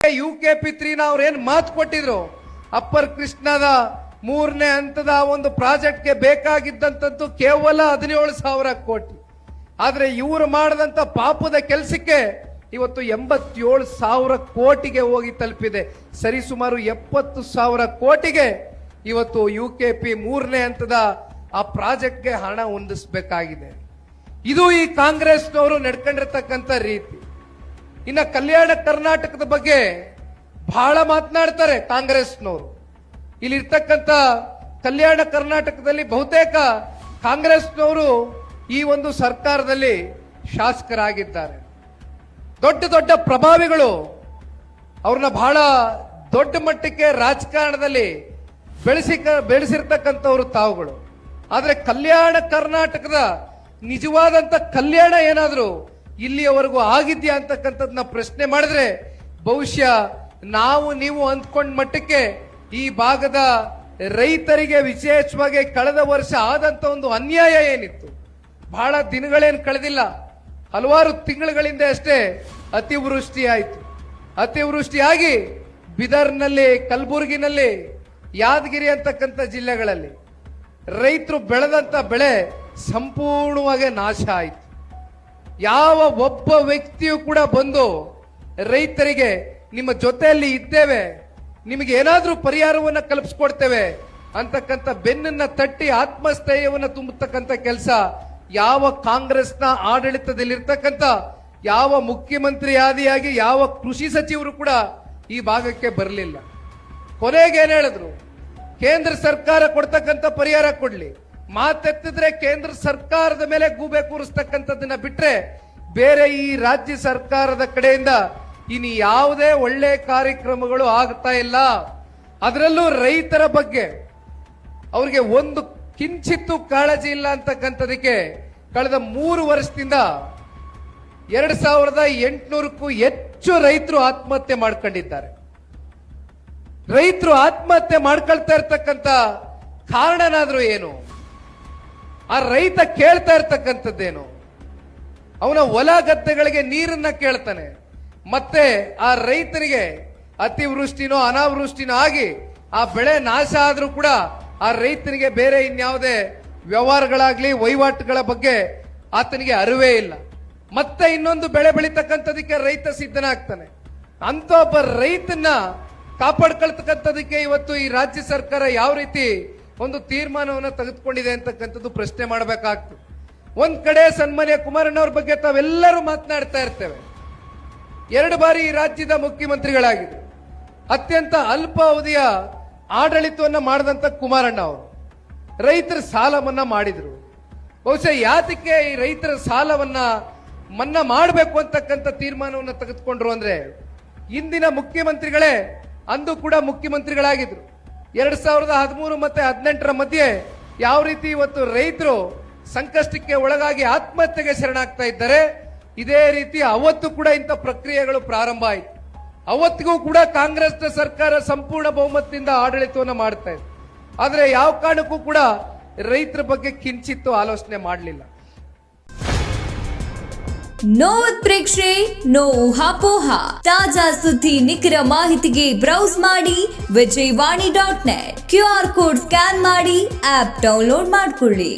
UKP3 ಅವ್ರೇನ್ ಮಾತು ಕೊಟ್ಟಿದ್ರು, ಅಪ್ಪರ್ ಕೃಷ್ಣದ 3ನೇ ಹಂತದ ಒಂದು ಪ್ರಾಜೆಕ್ಟ್ಗೆ ಬೇಕಾಗಿದ್ದಂತದ್ದು ಕೇವಲ 17,000 ಕೋಟಿ. ಆದ್ರೆ ಇವರು ಮಾಡದಂತ ಪಾಪದ ಕೆಲಸಕ್ಕೆ ಇವತ್ತು 87,000 ಕೋಟಿಗೆ ಹೋಗಿ ತಲುಪಿದೆ. ಸರಿಸುಮಾರು 70,000 ಕೋಟಿಗೆ ಇವತ್ತು UKP 3ನೇ ಹಂತದ ಆ ಪ್ರಾಜೆಕ್ಟ್ಗೆ ಹಣ ಹೊಂದಿಸಬೇಕಾಗಿದೆ. ಇದು ಈ ಕಾಂಗ್ರೆಸ್ನವರು ನಡ್ಕೊಂಡಿರ್ತಕ್ಕಂಥ ರೀತಿ. ಇನ್ನ ಕಲ್ಯಾಣ ಕರ್ನಾಟಕದ ಬಗ್ಗೆ ಬಹಳ ಮಾತನಾಡ್ತಾರೆ ಕಾಂಗ್ರೆಸ್ನವರು. ಇಲ್ಲಿರ್ತಕ್ಕಂಥ ಕಲ್ಯಾಣ ಕರ್ನಾಟಕದಲ್ಲಿ ಬಹುತೇಕ ಕಾಂಗ್ರೆಸ್ನವರು ಈ ಒಂದು ಸರ್ಕಾರದಲ್ಲಿ ಶಾಸಕರಾಗಿದ್ದಾರೆ. ದೊಡ್ಡ ದೊಡ್ಡ ಪ್ರಭಾವಿಗಳು ಅವ್ರನ್ನ ಬಹಳ ದೊಡ್ಡ ಮಟ್ಟಕ್ಕೆ ರಾಜಕಾರಣದಲ್ಲಿ ಬೆಳೆಸಿರ್ತಕ್ಕಂಥವ್ರು ತಾವುಗಳು. ಆದ್ರೆ ಕಲ್ಯಾಣ ಕರ್ನಾಟಕದ ನಿಜವಾದಂತ ಕಲ್ಯಾಣ ಏನಾದ್ರು ಇಲ್ಲಿಯವರೆಗೂ ಆಗಿದ್ಯಾ ಅಂತಕ್ಕಂಥದ್ದನ್ನ ಪ್ರಶ್ನೆ ಮಾಡಿದ್ರೆ ಬಹುಶಃ ನಾವು ನೀವು ಅಂದ್ಕೊಂಡ ಮಟ್ಟಕ್ಕೆ ಈ ಭಾಗದ ರೈತರಿಗೆ ವಿಶೇಷವಾಗಿ ಕಳೆದ ವರ್ಷ ಆದಂತ ಒಂದು ಅನ್ಯಾಯ ಏನಿತ್ತು, ಬಹಳ ದಿನಗಳೇನು ಕಳೆದಿಲ್ಲ, ಹಲವಾರು ತಿಂಗಳುಗಳಿಂದ ಅಷ್ಟೇ ಅತಿವೃಷ್ಟಿ ಆಯಿತು. ಅತಿವೃಷ್ಟಿಯಾಗಿ ಬಿದರ್ನಲ್ಲಿ, ಕಲಬುರಗಿನಲ್ಲಿ, ಯಾದಗಿರಿ ಅಂತಕ್ಕಂಥ ಜಿಲ್ಲೆಗಳಲ್ಲಿ ರೈತರು ಬೆಳೆದಂತ ಬೆಳೆ ಸಂಪೂರ್ಣವಾಗಿ ನಾಶ ಆಯಿತು. ಯಾವ ಒಬ್ಬ ವ್ಯಕ್ತಿಯು ಕೂಡ ಬಂದು ರೈತರಿಗೆ ನಿಮ್ಮ ಜೊತೆಯಲ್ಲಿ ಇದ್ದೇವೆ, ನಿಮಗೆ ಏನಾದ್ರೂ ಪರಿಹಾರವನ್ನ ಕಲ್ಪಿಸ್ಕೊಡ್ತೇವೆ ಅಂತಕ್ಕಂಥ ಬೆನ್ನನ್ನ ತಟ್ಟಿ ಆತ್ಮಸ್ಥೈರ್ಯವನ್ನ ತುಂಬತಕ್ಕಂಥ ಕೆಲಸ ಯಾವ ಕಾಂಗ್ರೆಸ್ನ ಆಡಳಿತದಲ್ಲಿರ್ತಕ್ಕಂಥ ಯಾವ ಮುಖ್ಯಮಂತ್ರಿ ಆದಿಯಾಗಿ ಯಾವ ಕೃಷಿ ಸಚಿವರು ಕೂಡ ಈ ಭಾಗಕ್ಕೆ ಬರಲಿಲ್ಲ. ಕೊನೆಗೆ ಏನ್ ಹೇಳಿದ್ರು, ಕೇಂದ್ರ ಸರ್ಕಾರ ಕೊಡ್ತಕ್ಕಂಥ ಪರಿಹಾರ ಕೊಡ್ಲಿ, ಮಾತೆತ್ತಿದ್ರೆ ಕೇಂದ್ರ ಸರ್ಕಾರದ ಮೇಲೆ ಗೂಬೆ ಕೂರಿಸ್ತಕ್ಕಂಥದ್ದನ್ನ ಬಿಟ್ರೆ ಬೇರೆ ಈ ರಾಜ್ಯ ಸರ್ಕಾರದ ಕಡೆಯಿಂದ ಇನ್ನು ಯಾವುದೇ ಒಳ್ಳೆ ಕಾರ್ಯಕ್ರಮಗಳು ಆಗ್ತಾ ಇಲ್ಲ. ಅದರಲ್ಲೂ ರೈತರ ಬಗ್ಗೆ ಅವ್ರಿಗೆ ಒಂದು ಕಿಂಚಿತ್ತು ಕಾಳಜಿ ಇಲ್ಲ ಅಂತಕ್ಕಂಥದಕ್ಕೆ ಕಳೆದ 3 ವರ್ಷದಿಂದ 2,800ಕ್ಕೂ ಹೆಚ್ಚು ರೈತರು ಆತ್ಮಹತ್ಯೆ ಮಾಡ್ಕೊಂಡಿದ್ದಾರೆ. ರೈತರು ಆತ್ಮಹತ್ಯೆ ಮಾಡ್ಕೊಳ್ತಾ ಇರ್ತಕ್ಕಂಥ ಕಾರಣನಾದ್ರೂ ಏನು? ಆ ರೈತ ಕೇಳ್ತಾ ಇರ್ತಕ್ಕಂಥದ್ದೇನು? ಅವನ ಹೊಲ ಗದ್ದೆಗಳಿಗೆ ನೀರನ್ನ ಕೇಳ್ತಾನೆ. ಮತ್ತೆ ಆ ರೈತರಿಗೆ ಅತಿವೃಷ್ಟಿನೋ ಅನಾವೃಷ್ಟಿನೋ ಆಗಿ ಆ ಬೆಳೆ ನಾಶ ಆದ್ರೂ ಕೂಡ ಆ ರೈತನಿಗೆ ಬೇರೆ ಇನ್ಯಾವುದೇ ವ್ಯವಹಾರಗಳಾಗ್ಲಿ ವಹಿವಾಟುಗಳ ಬಗ್ಗೆ ಆತನಿಗೆ ಅರಿವೇ ಇಲ್ಲ. ಮತ್ತೆ ಇನ್ನೊಂದು ಬೆಳೆ ಬೆಳೀತಕ್ಕಂಥದಕ್ಕೆ ರೈತ ಸಿದ್ಧನಾಗ್ತಾನೆ. ಅಂತ ಒಬ್ಬ ರೈತನ ಕಾಪಾಡ್ಕೊಳ್ತಕ್ಕಂಥದಕ್ಕೆ ಇವತ್ತು ಈ ರಾಜ್ಯ ಸರ್ಕಾರ ಯಾವ ರೀತಿ ಒಂದು ತೀರ್ಮಾನವನ್ನು ತೆಗೆದುಕೊಂಡಿದೆ ಅಂತಕ್ಕಂಥದ್ದು ಪ್ರಶ್ನೆ ಮಾಡಬೇಕಾಗ್ತದೆ. ಒಂದ್ ಕಡೆ ಸನ್ಮಾನ್ಯ ಕುಮಾರಣ್ಣವ್ರ ಬಗ್ಗೆ ತಾವೆಲ್ಲರೂ ಮಾತನಾಡ್ತಾ ಇರ್ತೇವೆ. 2 ಬಾರಿ ಈ ರಾಜ್ಯದ ಮುಖ್ಯಮಂತ್ರಿಗಳಾಗಿದ್ರು. ಅತ್ಯಂತ ಅಲ್ಪ ಅವಧಿಯ ಆಡಳಿತವನ್ನ ಮಾಡಿದಂತ ಕುಮಾರಣ್ಣ ಅವರು ರೈತರ ಸಾಲ ಮನ್ನಾ ಮಾಡಿದ್ರು. ಬಹುಶಃ ಯಾತಕ್ಕೆ ಈ ರೈತರ ಸಾಲವನ್ನ ಮನ್ನಾ ಮಾಡಬೇಕು ಅಂತಕ್ಕಂಥ ತೀರ್ಮಾನವನ್ನು ತೆಗೆದುಕೊಂಡ್ರು ಅಂದ್ರೆ ಇಂದಿನ ಮುಖ್ಯಮಂತ್ರಿಗಳೇ ಅಂದು ಕೂಡ ಮುಖ್ಯಮಂತ್ರಿಗಳಾಗಿದ್ರು. 2013 ಮತ್ತೆ 2018 ಮಧ್ಯೆ ಯಾವ ರೀತಿ ಇವತ್ತು ರೈತರು ಸಂಕಷ್ಟಕ್ಕೆ ಒಳಗಾಗಿ ಆತ್ಮಹತ್ಯೆಗೆ ಶರಣಾಗ್ತಾ ಇದ್ದಾರೆ, ಇದೇ ರೀತಿ ಅವತ್ತು ಕೂಡ ಇಂಥ ಪ್ರಕ್ರಿಯೆಗಳು ಪ್ರಾರಂಭ ಆಯಿತು. ಅವತ್ತಿಗೂ ಕೂಡ ಕಾಂಗ್ರೆಸ್ನ ಸರ್ಕಾರ ಸಂಪೂರ್ಣ ಬಹುಮತದಿಂದ ಆಡಳಿತವನ್ನು ಮಾಡ್ತಾ ಇದೆ. ಆದ್ರೆ ಯಾವ ಕಾರಣಕ್ಕೂ ಕೂಡ ರೈತರ ಬಗ್ಗೆ ಕಿಂಚಿತ್ತು ಆಲೋಚನೆ ಮಾಡಲಿಲ್ಲ. ನೋ ಉತ್ಪ್ರೇಕ್ಷೆ, ನೋ ಊಹಾಪೋಹ. ತಾಜಾ ಸುದ್ದಿ ನಿಖರ ಮಾಹಿತಿಗೆ ಬ್ರೌಸ್ ಮಾಡಿ ವಿಜಯವಾಣಿ.net. QR ಕೋಡ್ ಸ್ಕ್ಯಾನ್ ಮಾಡಿ ಆಪ್ ಡೌನ್ಲೋಡ್ ಮಾಡಿಕೊಳ್ಳಿ.